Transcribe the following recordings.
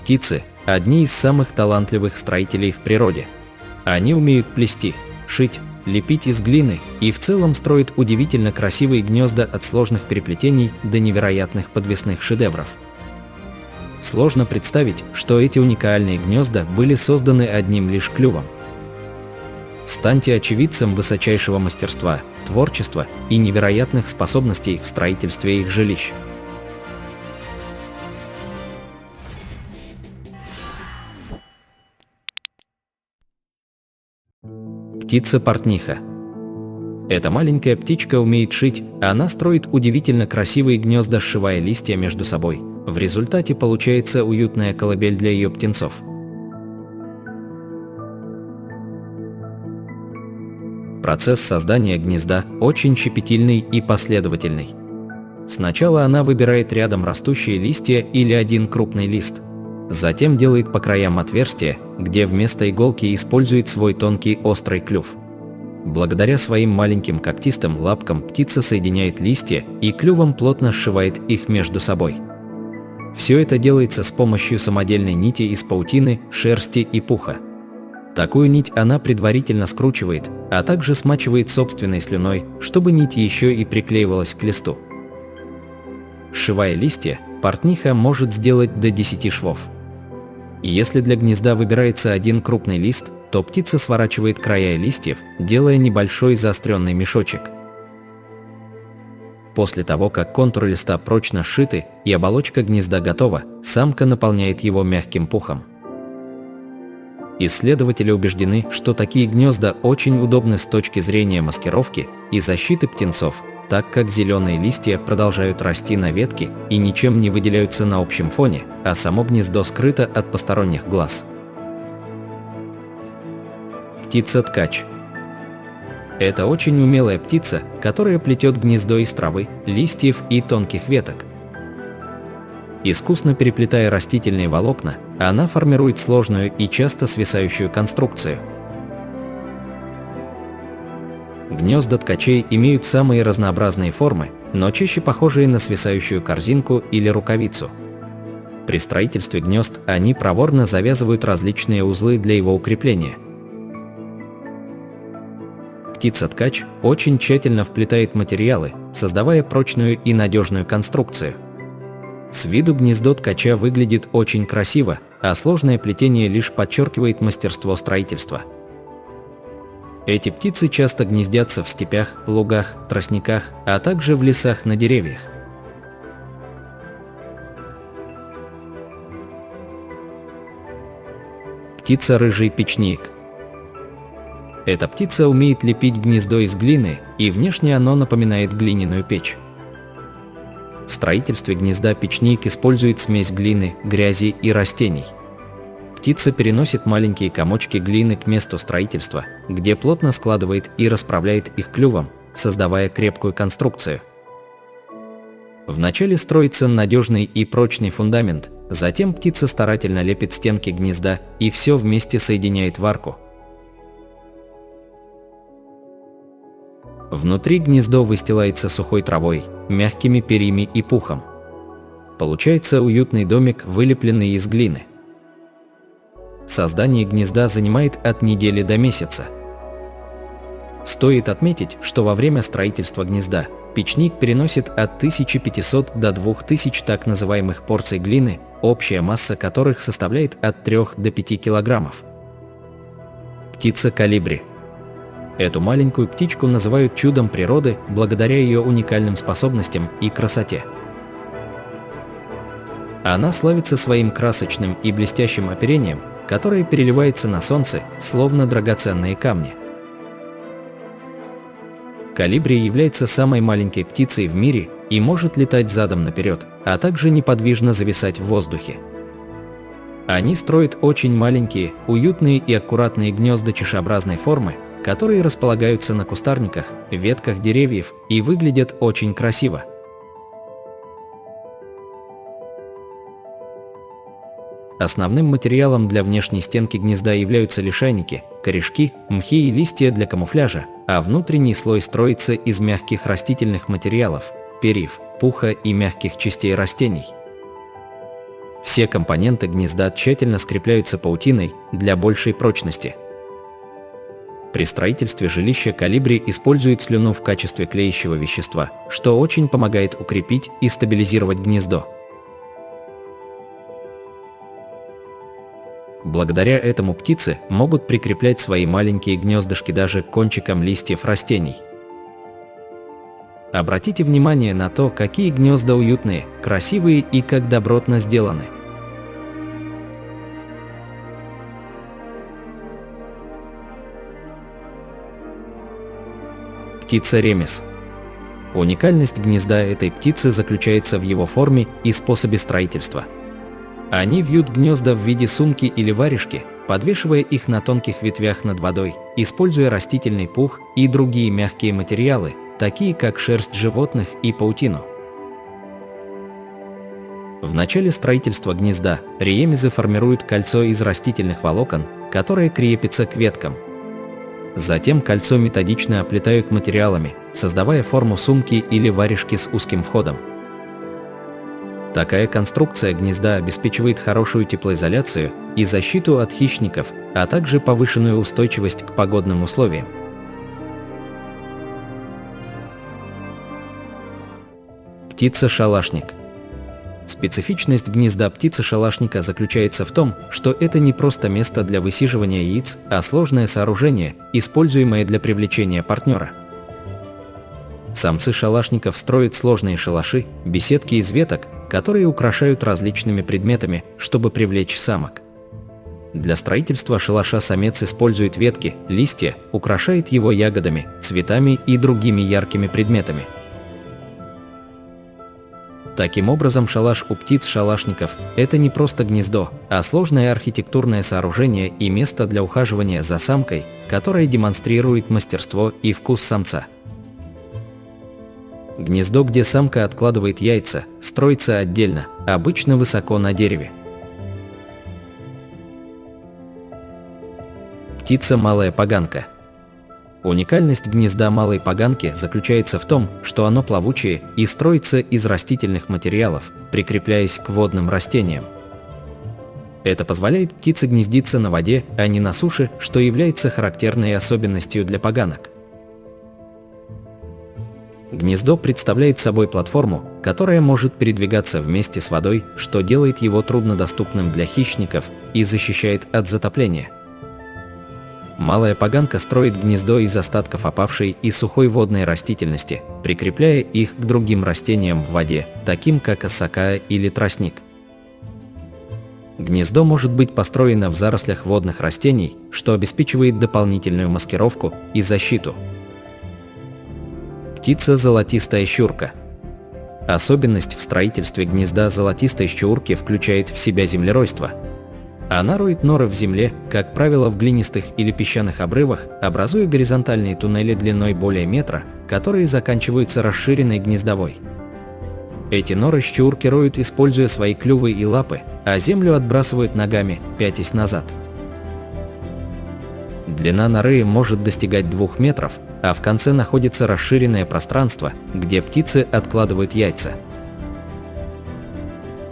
Птицы – одни из самых талантливых строителей в природе. Они умеют плести, шить, лепить из глины и в целом строят удивительно красивые гнезда от сложных переплетений до невероятных подвесных шедевров. Сложно представить, что эти уникальные гнезда были созданы одним лишь клювом. Станьте очевидцем высочайшего мастерства, творчества и невероятных способностей в строительстве их жилищ. Птица-портниха. Эта маленькая птичка умеет шить, она строит удивительно красивые гнезда, сшивая листья между собой. В результате получается уютная колыбель для ее птенцов. Процесс создания гнезда очень щепетильный и последовательный. Сначала она выбирает рядом растущие листья или один крупный лист. Затем делает по краям отверстия, где вместо иголки использует свой тонкий острый клюв. Благодаря своим маленьким когтистым лапкам птица соединяет листья и клювом плотно сшивает их между собой. Все это делается с помощью самодельной нити из паутины, шерсти и пуха. Такую нить она предварительно скручивает, а также смачивает собственной слюной, чтобы нить еще и приклеивалась к листу. Сшивая листья, портниха может сделать до 10 швов. И если для гнезда выбирается один крупный лист, то птица сворачивает края листьев, делая небольшой заостренный мешочек. После того, как контуры листа прочно сшиты и оболочка гнезда готова, самка наполняет его мягким пухом. Исследователи убеждены, что такие гнезда очень удобны с точки зрения маскировки и защиты птенцов, так как зеленые листья продолжают расти на ветке и ничем не выделяются на общем фоне, а само гнездо скрыто от посторонних глаз. Птица-ткач. Это очень умелая птица, которая плетет гнездо из травы, листьев и тонких веток. Искусно переплетая растительные волокна, она формирует сложную и часто свисающую конструкцию. Гнезда ткачей имеют самые разнообразные формы, но чаще похожие на свисающую корзинку или рукавицу. При строительстве гнезд они проворно завязывают различные узлы для его укрепления. Птица-ткач очень тщательно вплетает материалы, создавая прочную и надежную конструкцию. С виду гнездо ткача выглядит очень красиво, а сложное плетение лишь подчеркивает мастерство строительства. Эти птицы часто гнездятся в степях, лугах, тростниках, а также в лесах на деревьях. Птица-рыжий печник. Эта птица умеет лепить гнездо из глины, и внешне оно напоминает глиняную печь. В строительстве гнезда печник использует смесь глины, грязи и растений. Птица переносит маленькие комочки глины к месту строительства, где плотно складывает и расправляет их клювом, создавая крепкую конструкцию. Вначале строится надежный и прочный фундамент, затем птица старательно лепит стенки гнезда и все вместе соединяет в арку. Внутри гнездо выстилается сухой травой, мягкими перьями и пухом. Получается уютный домик, вылепленный из глины. Создание гнезда занимает от недели до месяца. Стоит отметить, что во время строительства гнезда печник переносит от 1500 до 2000 так называемых порций глины, общая масса которых составляет от 3 до 5 килограммов. Птица-колибри. Эту маленькую птичку называют чудом природы благодаря ее уникальным способностям и красоте. Она славится своим красочным и блестящим оперением, которое переливается на солнце, словно драгоценные камни. Колибри является самой маленькой птицей в мире и может летать задом наперед, а также неподвижно зависать в воздухе. Они строят очень маленькие, уютные и аккуратные гнезда чашеобразной формы, которые располагаются на кустарниках, ветках деревьев и выглядят очень красиво. Основным материалом для внешней стенки гнезда являются лишайники, корешки, мхи и листья для камуфляжа, а внутренний слой строится из мягких растительных материалов, перьев, пуха и мягких частей растений. Все компоненты гнезда тщательно скрепляются паутиной для большей прочности. При строительстве жилища колибри использует слюну в качестве клеящего вещества, что очень помогает укрепить и стабилизировать гнездо. Благодаря этому птицы могут прикреплять свои маленькие гнездышки даже к кончикам листьев растений. Обратите внимание на то, какие гнезда уютные, красивые и как добротно сделаны. Птица ремес. Уникальность гнезда этой птицы заключается в его форме и способе строительства. Они вьют гнезда в виде сумки или варежки, подвешивая их на тонких ветвях над водой, используя растительный пух и другие мягкие материалы, такие как шерсть животных и паутину. В начале строительства гнезда ремезы формируют кольцо из растительных волокон, которое крепится к веткам. Затем кольцо методично оплетают материалами, создавая форму сумки или варежки с узким входом. Такая конструкция гнезда обеспечивает хорошую теплоизоляцию и защиту от хищников, а также повышенную устойчивость к погодным условиям. Птица-шалашник. Специфичность гнезда птицы-шалашника заключается в том, что это не просто место для высиживания яиц, а сложное сооружение, используемое для привлечения партнера. Самцы шалашников строят сложные шалаши, беседки из веток, которые украшают различными предметами, чтобы привлечь самок. Для строительства шалаша самец использует ветки, листья, украшает его ягодами, цветами и другими яркими предметами. Таким образом, шалаш у птиц-шалашников – это не просто гнездо, а сложное архитектурное сооружение и место для ухаживания за самкой, которое демонстрирует мастерство и вкус самца. Гнездо, где самка откладывает яйца, строится отдельно, обычно высоко на дереве. Птица-малая поганка. Уникальность гнезда малой поганки заключается в том, что оно плавучее и строится из растительных материалов, прикрепляясь к водным растениям. Это позволяет птице гнездиться на воде, а не на суше, что является характерной особенностью для поганок. Гнездо представляет собой платформу, которая может передвигаться вместе с водой, что делает его труднодоступным для хищников и защищает от затопления. Малая поганка строит гнездо из остатков опавшей и сухой водной растительности, прикрепляя их к другим растениям в воде, таким как осока или тростник. Гнездо может быть построено в зарослях водных растений, что обеспечивает дополнительную маскировку и защиту. Птица золотистая щурка. Особенность в строительстве гнезда золотистой щурки включает в себя землеройство. Она роет норы в земле, как правило в глинистых или песчаных обрывах, образуя горизонтальные туннели длиной более метра, которые заканчиваются расширенной гнездовой. Эти норы щурки роют, используя свои клювы и лапы, а землю отбрасывают ногами, пятясь назад. Длина норы может достигать 2 метров, а в конце находится расширенное пространство, где птицы откладывают яйца.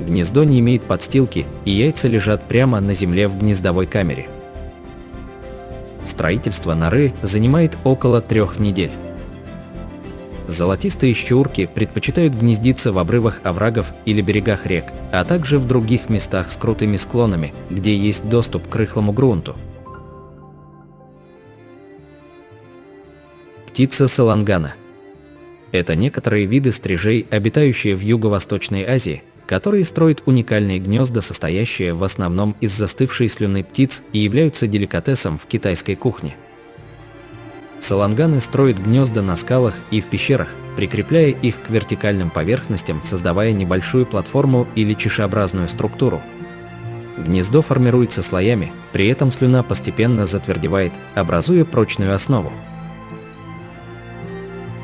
Гнездо не имеет подстилки, и яйца лежат прямо на земле в гнездовой камере. Строительство норы занимает около 3 недель. Золотистые щурки предпочитают гнездиться в обрывах оврагов или берегах рек, а также в других местах с крутыми склонами, где есть доступ к рыхлому грунту. Птица салангана. Это некоторые виды стрижей, обитающие в Юго-Восточной Азии, которые строят уникальные гнезда, состоящие в основном из застывшей слюны птиц, и являются деликатесом в китайской кухне. Саланганы строят гнезда на скалах и в пещерах, прикрепляя их к вертикальным поверхностям, создавая небольшую платформу или чашеобразную структуру. Гнездо формируется слоями, при этом слюна постепенно затвердевает, образуя прочную основу.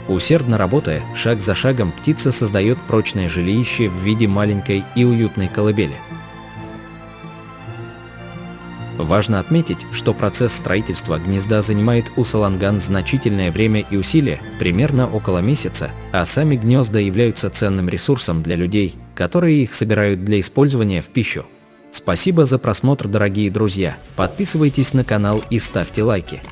Усердно работая, шаг за шагом птица создает прочное жилище в виде маленькой и уютной колыбели. Важно отметить, что процесс строительства гнезда занимает у саланган значительное время и усилия, примерно около месяца, а сами гнезда являются ценным ресурсом для людей, которые их собирают для использования в пищу. Спасибо за просмотр, дорогие друзья, подписывайтесь на канал и ставьте лайки.